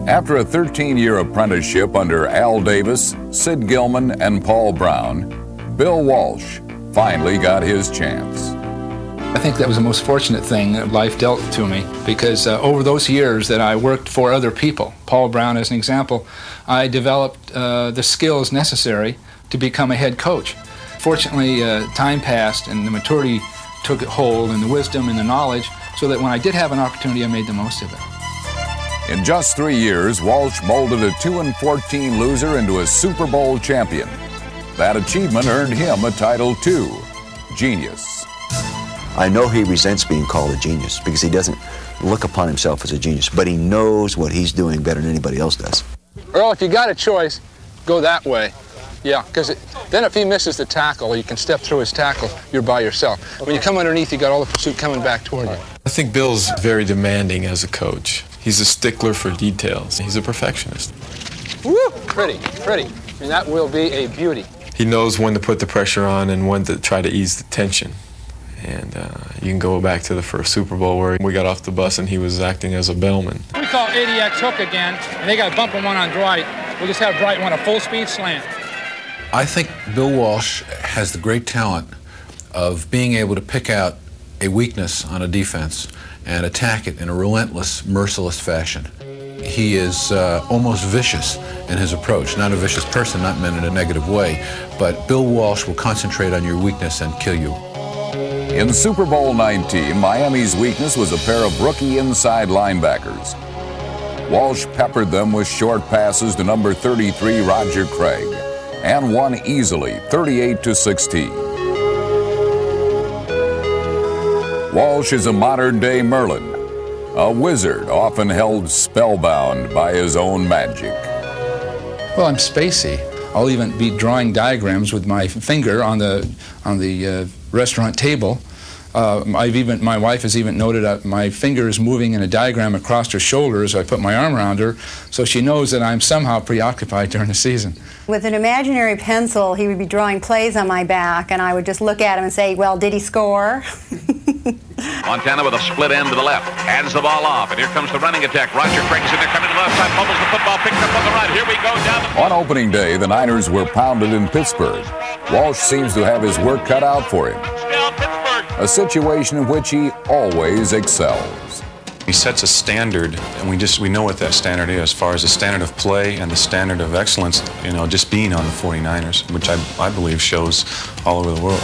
After a 13-year apprenticeship under Al Davis, Sid Gilman, and Paul Brown, Bill Walsh finally got his chance. I think that was the most fortunate thing that life dealt to me, because over those years that I worked for other people, Paul Brown as an example, I developed the skills necessary to become a head coach. Fortunately, time passed and the maturity took hold, and the wisdom and the knowledge, so that when I did have an opportunity, I made the most of it. In just 3 years, Walsh molded a 2-14 loser into a Super Bowl champion. That achievement earned him a title too, genius. I know he resents being called a genius because he doesn't look upon himself as a genius, but he knows what he's doing better than anybody else does. Earl, if you got a choice, go that way. Yeah, because then if he misses the tackle, you can step through his tackle, you're by yourself. When you come underneath, you got all the pursuit coming back toward you. I think Bill's very demanding as a coach. He's a stickler for details. He's a perfectionist. Woo! Pretty, pretty. I mean, that will be a beauty. He knows when to put the pressure on and when to try to ease the tension. And you can go back to the first Super Bowl where we got off the bus and he was acting as a bellman. We call ADX hook again, and they got a bump on one on Dwight. We'll just have Dwight want a full-speed slant. I think Bill Walsh has the great talent of being able to pick out a weakness on a defense and attack it in a relentless, merciless fashion. He is almost vicious in his approach. Not a vicious person, not meant in a negative way, but Bill Walsh will concentrate on your weakness and kill you. In Super Bowl 19, Miami's weakness was a pair of rookie inside linebackers. Walsh peppered them with short passes to number 33, Roger Craig, and won easily, 38-16. Walsh is a modern-day Merlin, a wizard often held spellbound by his own magic. Well, I'm spacey. I'll even be drawing diagrams with my finger on the restaurant table. My wife has even noted that my finger is moving in a diagram across her shoulder as I put my arm around her, so she knows that I'm somehow preoccupied during the season. With an imaginary pencil, he would be drawing plays on my back, and I would just look at him and say, well, did he score? Montana with a split end to the left, hands the ball off, and here comes the running attack. Roger Craig's in there, coming to the left side, fumbles the football, picked up on the right. Here we go down. On opening day, the Niners were pounded in Pittsburgh. Walsh seems to have his work cut out for him, a situation in which he always excels. He sets a standard, and we know what that standard is, as far as the standard of play and the standard of excellence, just being on the 49ers, which I believe shows all over the world.